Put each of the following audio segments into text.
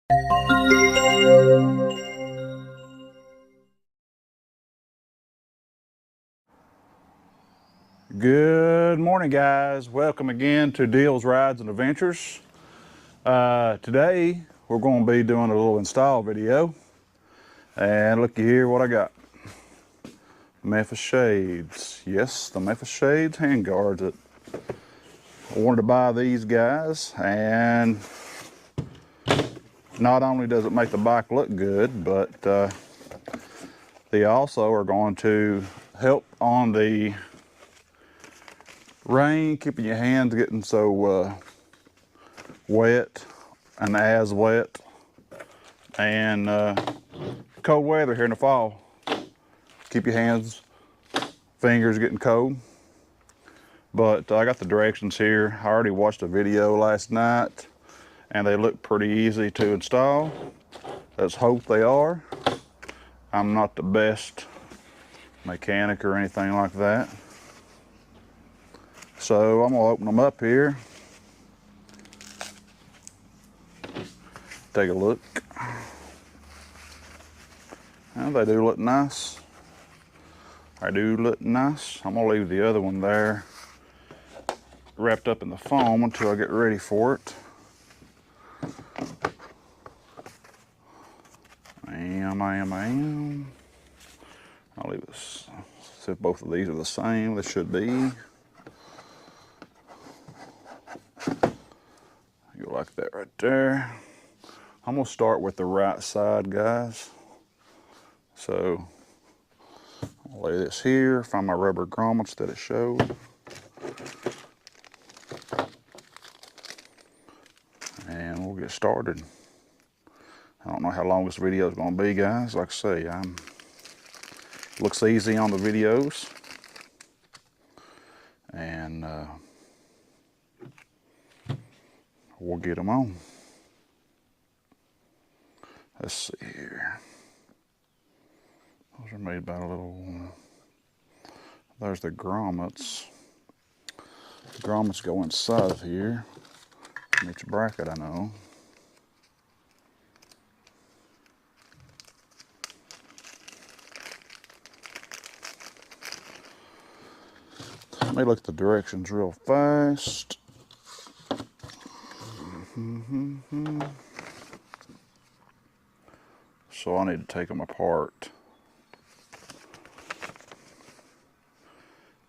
Good morning, guys. Welcome again to Deals, Rides, and Adventures. Today we're going to be doing a little install video, and looky here what I got. Memphis Shades. Yes, the Memphis Shades handguards. I wanted to buy these guys, and not only does it make the bike look good, but they also are going to help on the rain, keeping your hands getting so wet and as wet, and cold weather here in the fall. Keep your hands, fingers getting cold. But I got the directions here. I already watched a video last night and they look pretty easy to install. Let's hope they are. I'm not the best mechanic or anything like that. So I'm gonna open them up here. Take a look. And they do look nice. They do look nice. I'm gonna leave the other one there, wrapped up in the foam until I get ready for it. I'll leave this. See if both of these are the same. They should be. Go like that right there. I'm gonna start with the right side, guys. So I'll lay this here, find my rubber grommets that it showed. And we'll get started. I don't know how long this video is gonna be, guys. Like I say, looks easy on the videos. And we'll get them on. Let's see here. Those are made by a little, there's the grommets. The grommets go inside of here. From each bracket, I know. Let me look at the directions real fast. So I need to take them apart.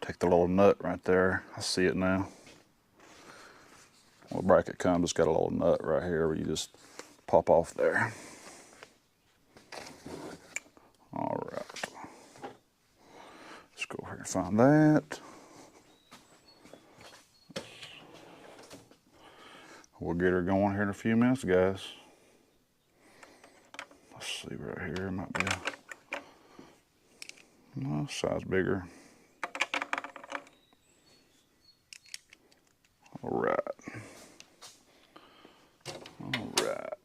Take the little nut right there. I see it now. When the bracket comes, it's got a little nut right here where you just pop off there. All right. Let's go over here and find that. We'll get her going here in a few minutes, guys. Let's see right here, might be a size bigger. All right. All right.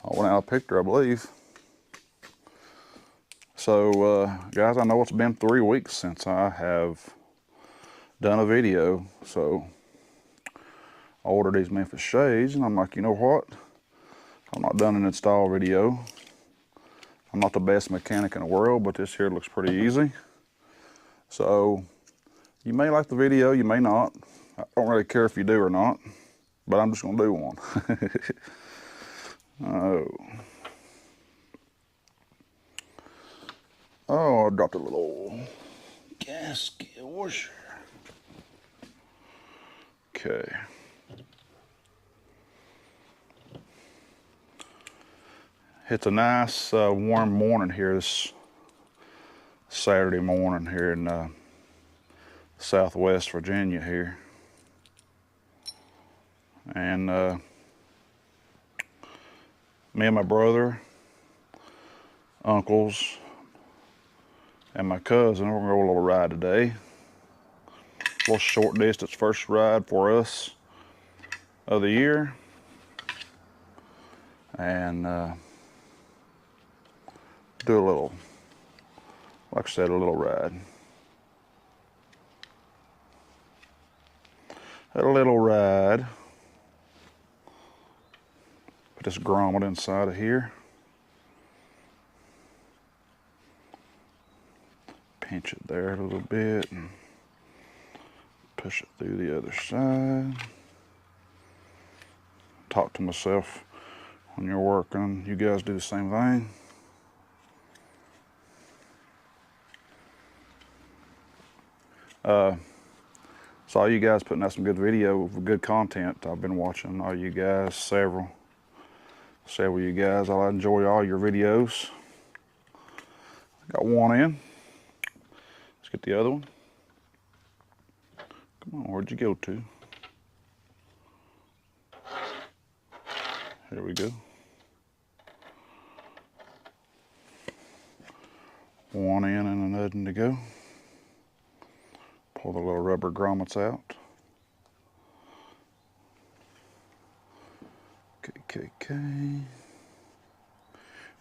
I went out and picked her, I believe. So, guys, I know it's been 3 weeks since I have done a video, so I ordered these Memphis Shades, and I'm like, you know what? I'm not done an install video. I'm not the best mechanic in the world, but this here looks pretty easy. So you may like the video, you may not. I don't really care if you do or not, but I'm just gonna do one. Oh, I dropped a little gasket washer. Okay. It's a nice warm morning here this Saturday morning here in Southwest Virginia here. And me and my brother, uncles, and my cousin, we're gonna go a little ride today. A little short distance first ride for us of the year. And do a little, like I said, a little ride. a little ride. Put this grommet inside of here. Pinch it there a little bit and push it through the other side. Talk to myself when you're working. You guys do the same thing. Saw you guys putting out some good video, good content. I've been watching all you guys, several of you guys. I enjoy all your videos. Got one in. Let's get the other one. Come on, where'd you go to? Here we go. One in and another to go. Pull the little rubber grommets out. Okay.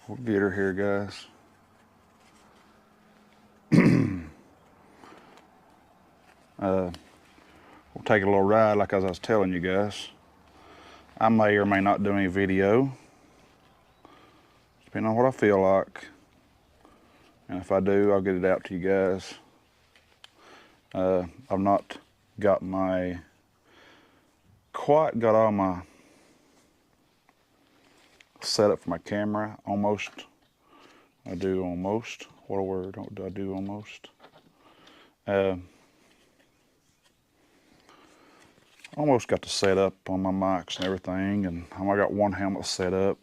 We'll get her here, guys. We'll take a little ride, like as I was telling you guys. I may or may not do any video, depending on what I feel like. And if I do, I'll get it out to you guys. I've not got quite got all my setup for my camera. Almost. I do almost. What a word. What do I do almost? Almost got the setup on my mics and everything, and I got one helmet set up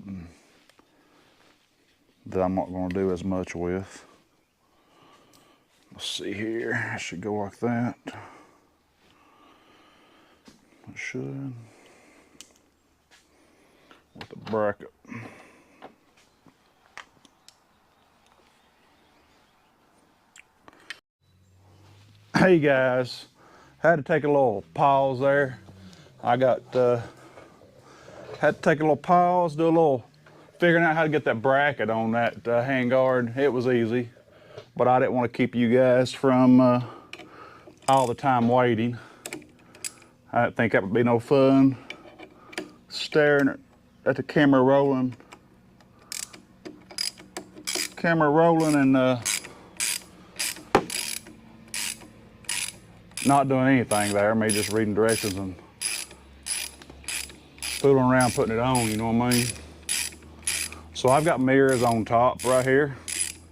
that I'm not going to do as much with. Let's see here. I should go like that. I should. With the bracket. Hey guys, had to take a little pause there. I got had to take a little pause, do a little figuring out how to get that bracket on that handguard. It was easy, but I didn't want to keep you guys from all the time waiting. I didn't think that would be no fun, staring at the camera rolling and not doing anything there, me just reading directions and fooling around putting it on, you know what I mean? So I've got mirrors on top right here,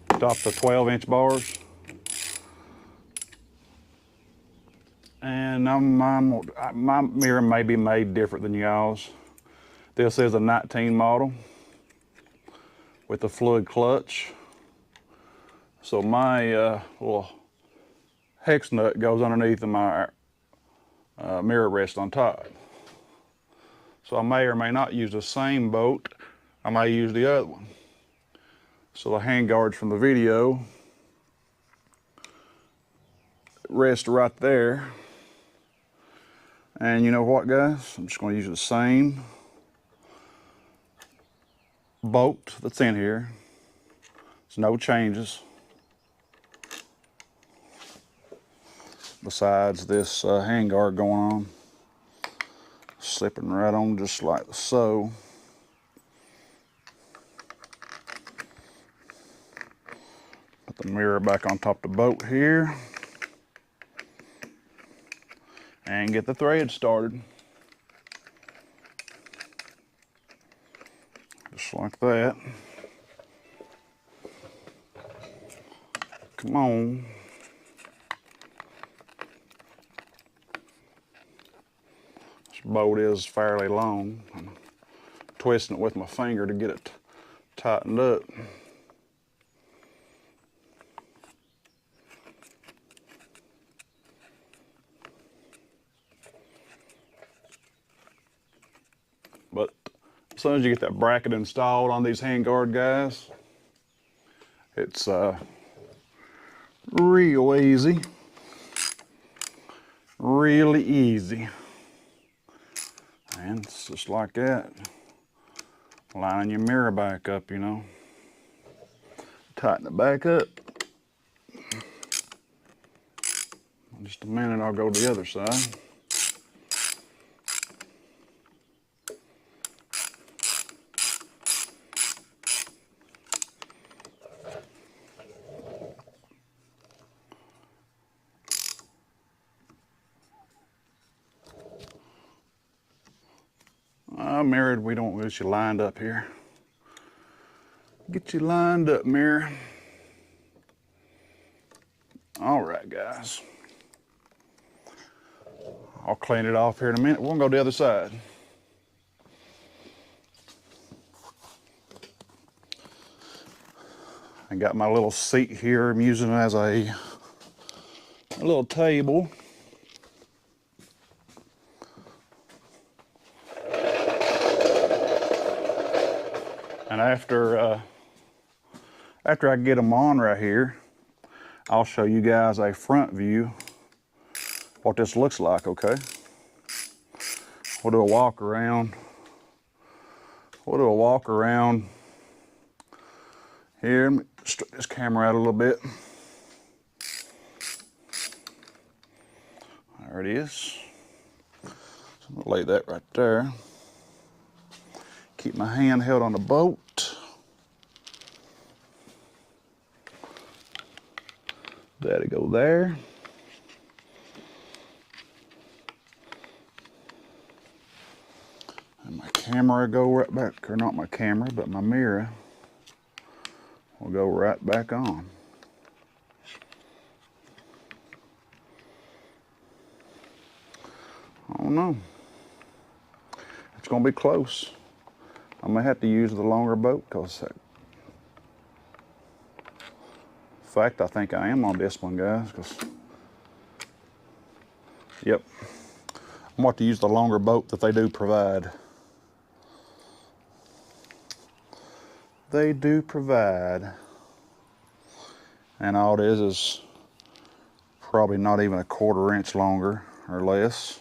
top the 12-inch bars. And my mirror may be made different than y'all's. This is a 19 model with a fluid clutch. So my little hex nut goes underneath of my mirror rest on top. So I may or may not use the same bolt. I may use the other one. So the hand guards from the video rest right there. And you know what, guys? I'm just going to use the same bolt that's in here. There's no changes. Besides this hand guard going on. Slipping right on just like so. Put the mirror back on top of the boat here. And get the thread started. Just like that. Come on. This bolt is fairly long. I'm twisting it with my finger to get it tightened up. But as soon as you get that bracket installed on these handguard guys, it's real easy. Really easy. And it's just like that. Lining your mirror back up, you know. Tighten it back up. In just a minute, I'll go to the other side. No, mirror, we don't get you lined up here. Get you lined up, mirror. All right, guys. I'll clean it off here in a minute. We're gonna go the other side. I got my little seat here. I'm using it as a little table. And after I get them on right here, I'll show you guys a front view, what this looks like, okay? We'll do a walk around. We'll do a walk around here. Let me straighten this camera out a little bit. There it is. So I'm gonna lay that right there. Keep my hand held on the boat. That'll go there. And my camera go right back, or not my camera, but my mirror will go right back on. I don't know. It's gonna be close. I may have to use the longer boat because, in fact, I think I am on this one, guys. Because, yep, I'm going to use the longer boat that they do provide. They do provide, and all it is probably not even a 1/4 inch longer or less.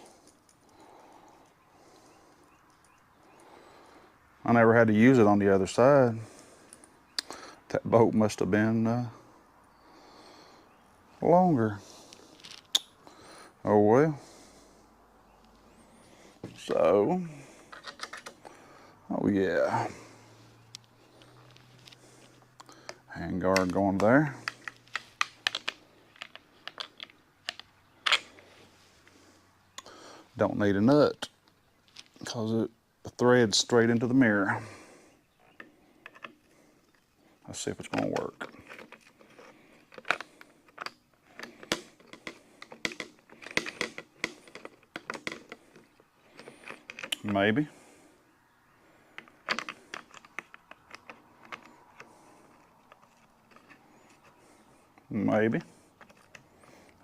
I never had to use it on the other side. That boat must have been longer. Oh well. So, oh yeah. Handguard going there. Don't need a nut because the thread's straight into the mirror. Let's see if it's going to work. Maybe. Maybe.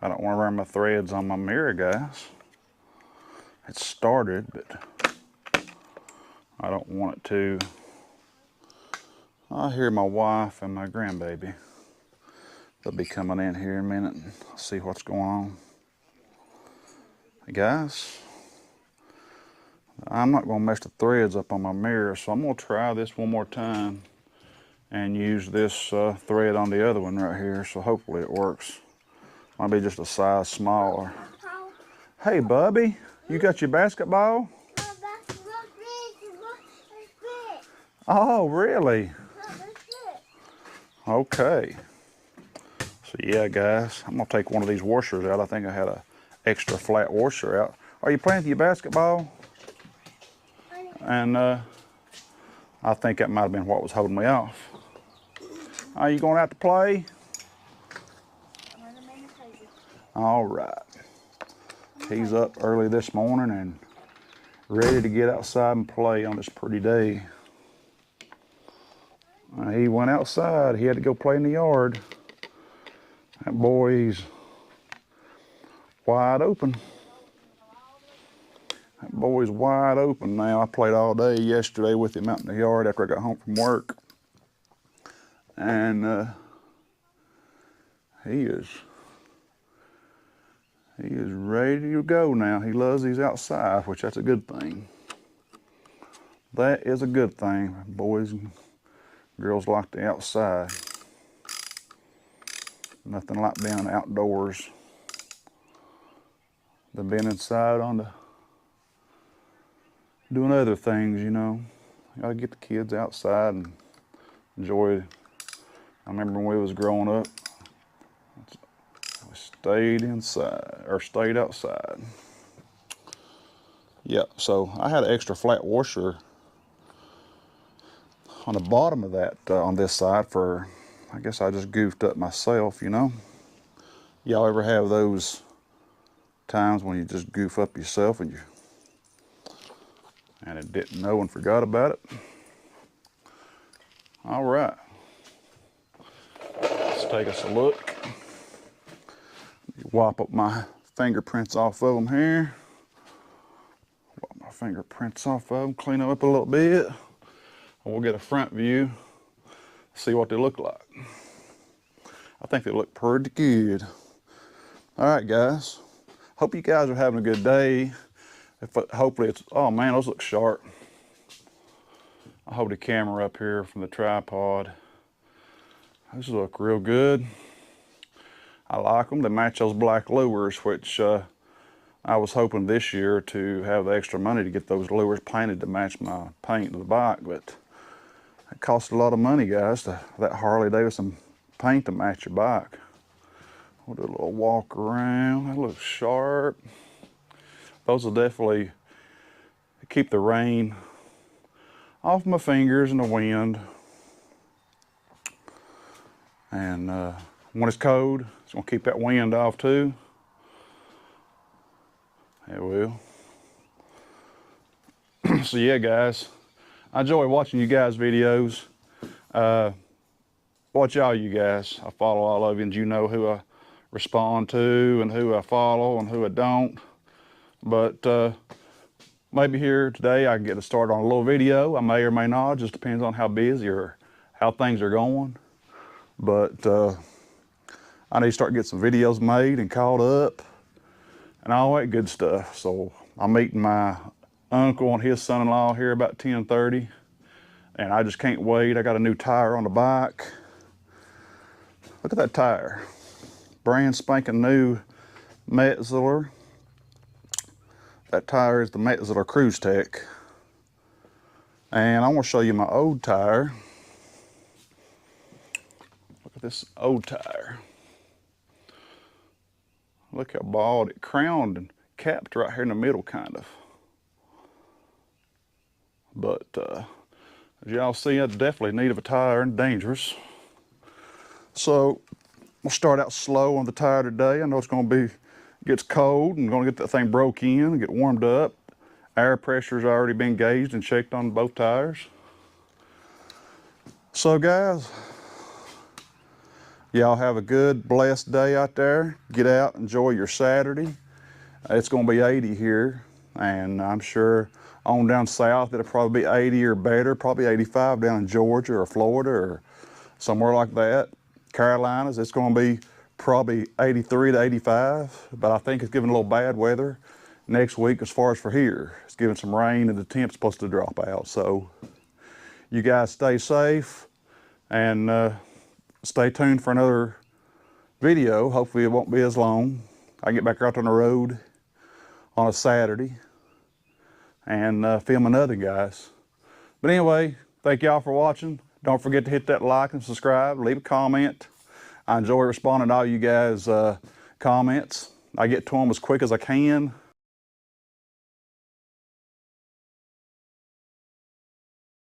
I don't want to run my threads on my mirror, guys. It started, but I don't want it to. I hear my wife and my grandbaby. They'll be coming in here in a minute and see what's going on. Hey guys, I'm not going to mess the threads up on my mirror, so I'm going to try this one more time and use this thread on the other one right here, so hopefully it works. Might be just a size smaller. Hey Bubby, you got your basketball? Oh, really? Okay. So yeah, guys, I'm gonna take one of these washers out. I think I had an extra flat washer out. Are you playing with your basketball? And I think that might have been what was holding me off. Are you going out to play? All right. He's up early this morning and ready to get outside and play on this pretty day. He went outside. He had to go play in the yard. That boy's wide open. That boy's wide open now. I played all day yesterday with him out in the yard after I got home from work. And he is ready to go now. He loves these outside, which that's a good thing. That is a good thing. Boys and girls like the outside. Nothing like being outdoors than being inside on the doing other things, you know. You gotta get the kids outside and enjoy. I remember when we was growing up, we stayed inside, or stayed outside. Yeah, so I had an extra flat washer on the bottom of that on this side for, I guess I just goofed up myself, you know. Y'all ever have those times when you just goof up yourself and it didn't know and forgot about it? All right, let's take us a look. Wipe up my fingerprints off of them here. Wipe my fingerprints off of them, clean them up a little bit. And we'll get a front view, see what they look like. I think they look pretty good. All right, guys. Hope you guys are having a good day. Hopefully it's, oh man, those look sharp. I'll hold the camera up here from the tripod. Those look real good. I like them. They match those black lures, which I was hoping this year to have the extra money to get those lures painted to match my paint of the bike, but it costs a lot of money, guys, that Harley Davidson paint to match your bike. We'll do a little walk around. That looks sharp. Those will definitely keep the rain off my fingers and the wind. And when it's cold, it's gonna keep that wind off too. It will. So yeah, guys, I enjoy watching you guys' videos. Watch all you guys. I follow all of you, and you know who I respond to and who I follow and who I don't. But maybe here today I can get started on a little video. I may or may not, just depends on how busy or how things are going. But I need to start getting some videos made and caught up and all that good stuff. So I'm meeting my uncle and his son-in-law here about 10:30, and I just can't wait. I got a new tire on the bike. Look at that tire. Brand spanking new Metzeler. That tire is the Metzeler Cruise Tech. And I want to show you my old tire. Look at this old tire. Look how bald it crowned and capped right here in the middle, kind of. But as y'all see, it's definitely in need of a tire and dangerous. So we'll start out slow on the tire today. I know it's going to be, gets cold and going to get that thing broke in and get warmed up. Air pressure's already been gauged and checked on both tires. So guys, y'all have a good, blessed day out there. Get out, enjoy your Saturday. It's going to be 80 here, and I'm sure on down south it'll probably be 80 or better, probably 85 down in Georgia or Florida or somewhere like that. Carolinas, it's going to be probably 83 to 85, but I think it's giving a little bad weather next week as far as for here. It's giving some rain and the temp's supposed to drop out. So you guys stay safe and stay tuned for another video. Hopefully it won't be as long. I get back out on the road on a Saturday and film another, guys. But anyway, thank y'all for watching. Don't forget to hit that like and subscribe, leave a comment. I enjoy responding to all you guys' comments. I get to them as quick as I can.